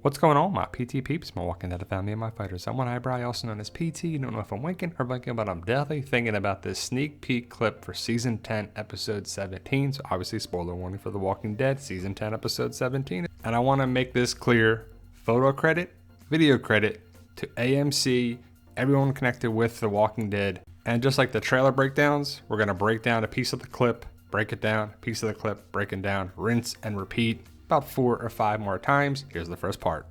What's going on, my PT peeps, my Walking Dead family, and my fighters? I'm One Eyebrow, also known as PT. Don't know if I'm winking or blinking, but I'm definitely thinking about this sneak peek clip for Season 10, Episode 17. So obviously, spoiler warning for The Walking Dead, Season 10, Episode 17. And I want to make this clear, photo credit, video credit to AMC, everyone connected with The Walking Dead. And just like the trailer breakdowns, we're going to break down a piece of the clip, break it down, piece of the clip, break it down, rinse and repeat about 4 or 5 more times. Here's the first part.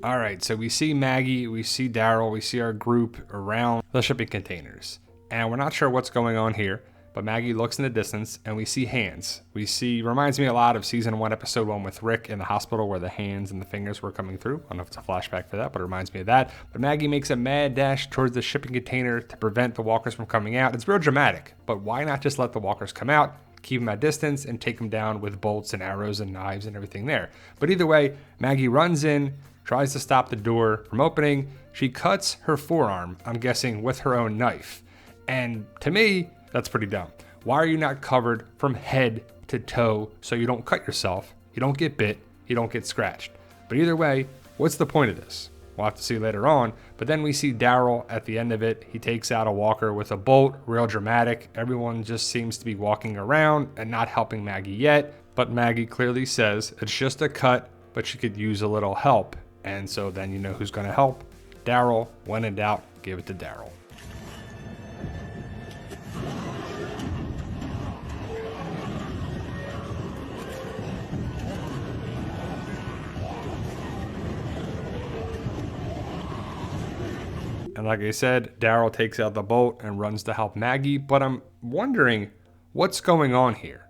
All right, so we see Maggie, we see Daryl, we see our group around the shipping containers, and we're not sure what's going on here. But Maggie looks in the distance and we see hands. Reminds me a lot of Season 1, Episode 1 with Rick in the hospital where the hands and the fingers were coming through. I don't know if it's a flashback for that, but it reminds me of that. But Maggie makes a mad dash towards the shipping container to prevent the walkers from coming out. It's real dramatic, but why not just let the walkers come out, keep them at distance, and take them down with bolts and arrows and knives and everything there? But either way, Maggie runs in, tries to stop the door from opening. She cuts her forearm, I'm guessing with her own knife. And to me, that's pretty dumb. Why are you not covered from head to toe so you don't cut yourself, you don't get bit, you don't get scratched? But either way, what's the point of this? We'll have to see later on. But then we see Daryl at the end of it. He takes out a walker with a bolt, real dramatic. Everyone just seems to be walking around and not helping Maggie yet. But Maggie clearly says it's just a cut, but she could use a little help. And so then you know who's going to help. Daryl. When in doubt, give it to Daryl. And like I said, Daryl takes out the bolt and runs to help Maggie, but I'm wondering what's going on here.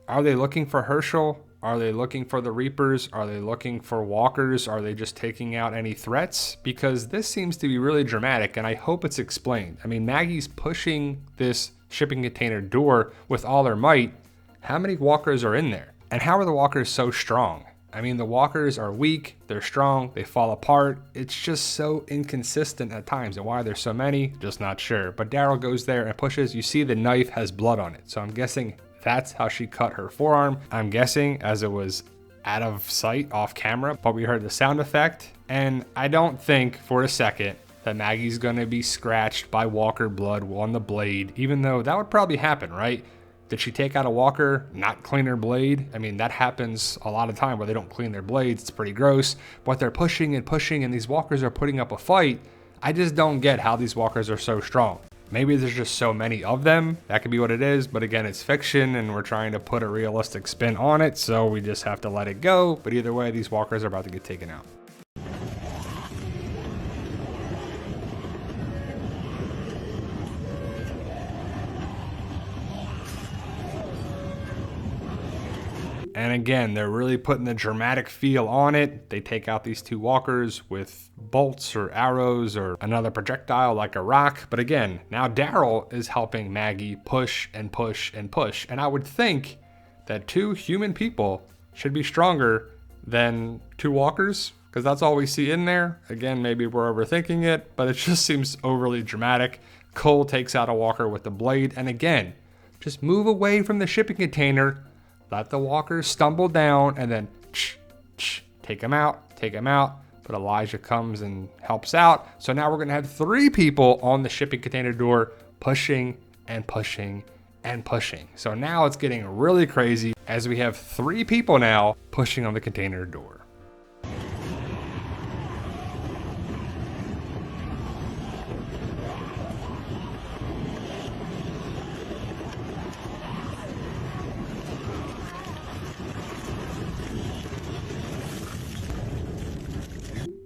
Are they looking for Herschel? Are they looking for the Reapers? Are they looking for walkers? Are they just taking out any threats? Because this seems to be really dramatic, and I hope it's explained. I mean, Maggie's pushing this shipping container door with all her might. How many walkers are in there? And how are the walkers so strong? I mean, the walkers are weak, they're strong, they fall apart. It's just so inconsistent at times. And why there's so many, just not sure. But Daryl goes there and pushes. You see the knife has blood on it. So I'm guessing that's how she cut her forearm. I'm guessing as it was out of sight, off camera, but we heard the sound effect. And I don't think for a second that Maggie's gonna be scratched by walker blood on the blade, even though that would probably happen, right? Did she take out a walker, not clean her blade? I mean, that happens a lot of time where they don't clean their blades. It's pretty gross. But they're pushing and pushing, and these walkers are putting up a fight. I just don't get how these walkers are so strong. Maybe there's just so many of them. That could be what it is. But again, it's fiction, and we're trying to put a realistic spin on it, so we just have to let it go. But either way, these walkers are about to get taken out. And again, they're really putting the dramatic feel on it. They take out these 2 walkers with bolts or arrows or another projectile like a rock. But again, now Daryl is helping Maggie push and push and push. And I would think that 2 human people should be stronger than 2 walkers, because that's all we see in there. Again, maybe we're overthinking it, but it just seems overly dramatic. Cole takes out a walker with the blade. And again, just move away from the shipping container. Let the walkers stumble down and then take them out. But Elijah comes and helps out. So now we're going to have 3 people on the shipping container door pushing and pushing and pushing. So now it's getting really crazy as we have 3 people now pushing on the container door.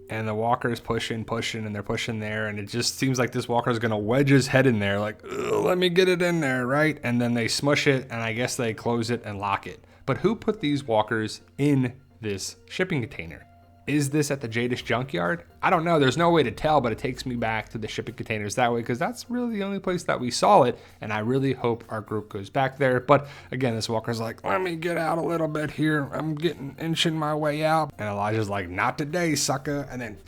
And the walker's pushing, and they're pushing there. And it just seems like this walker's going to wedge his head in there. Like, let me get it in there, right? And then they smush it, and I guess they close it and lock it. But who put these walkers in this shipping container? Is this at the Jadis junkyard? I don't know. There's no way to tell, but it takes me back to the shipping containers that way because that's really the only place that we saw it. And I really hope our group goes back there. But again, this walker's like, let me get out a little bit here. I'm inching my way out. And Elijah's like, not today, sucker. And then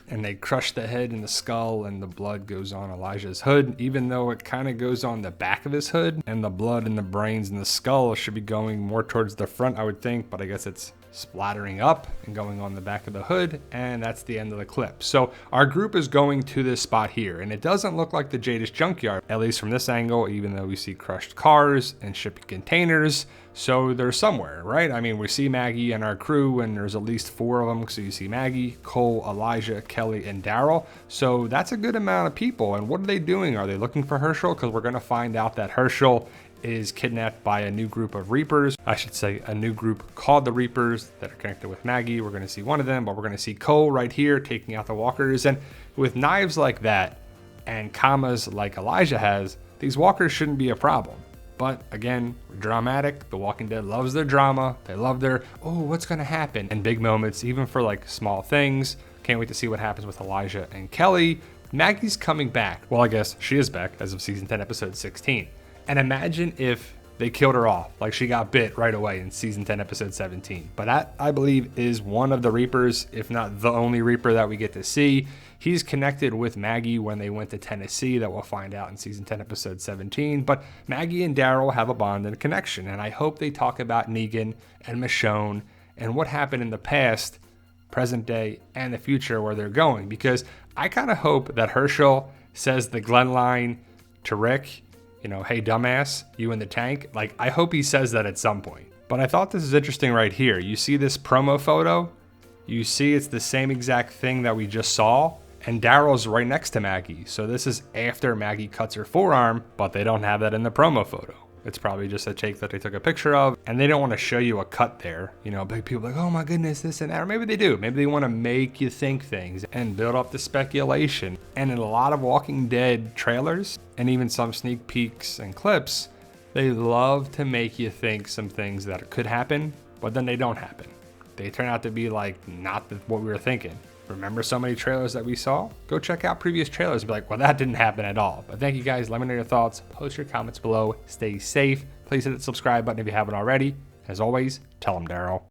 and they crush the head and the skull, and the blood goes on Elijah's hood, even though it kind of goes on the back of his hood, and the blood and the brains and the skull should be going more towards the front, I would think, but I guess it's splattering up and going on the back of the hood, and that's the end of the clip. So our group is going to this spot here, and it doesn't look like the Jadis junkyard, at least from this angle, even though we see crushed cars and shipping containers. So they're somewhere, right? I mean, we see Maggie and our crew, and there's at least 4 of them. So you see Maggie, Cole, Elijah, Kelly, and Daryl. So that's a good amount of people. And what are they doing? Are they looking for Herschel? Because we're going to find out that Herschel is kidnapped by a new group of Reapers. I should say a new group called the Reapers that are connected with Maggie. We're going to see one of them, but we're going to see Cole right here taking out the walkers. And with knives like that and commas like Elijah has, these walkers shouldn't be a problem. But again, dramatic. The Walking Dead loves their drama. They love their, oh, what's going to happen? And big moments, even for like small things. Can't wait to see what happens with Elijah and Kelly. Maggie's coming back. Well, I guess she is back as of season 10, episode 16. And imagine if they killed her off, like she got bit right away in season 10, episode 17. But that, I believe, is one of the Reapers, if not the only Reaper that we get to see. He's connected with Maggie when they went to Tennessee, that we'll find out in season 10, episode 17. But Maggie and Daryl have a bond and a connection, and I hope they talk about Negan and Michonne and what happened in the past, present day, and the future where they're going. Because I kind of hope that Herschel says the Glenn line to Rick, you know, hey dumbass, you in the tank. Like, I hope he says that at some point. But I thought this is interesting right here. You see this promo photo? You see it's the same exact thing that we just saw, and Daryl's right next to Maggie. So this is after Maggie cuts her forearm, but they don't have that in the promo photo. It's probably just a take that they took a picture of, and they don't want to show you a cut there. You know, big people like, oh my goodness, this and that. Or maybe they do. Maybe they want to make you think things and build up the speculation. And in a lot of Walking Dead trailers, and even some sneak peeks and clips, they love to make you think some things that could happen, but then they don't happen. They turn out to be like not what we were thinking. Remember so many trailers that we saw? Go check out previous trailers and be like, well, that didn't happen at all. But thank you guys. Let me know your thoughts. Post your comments below. Stay safe. Please hit the subscribe button if you haven't already. As always, tell them Daryl.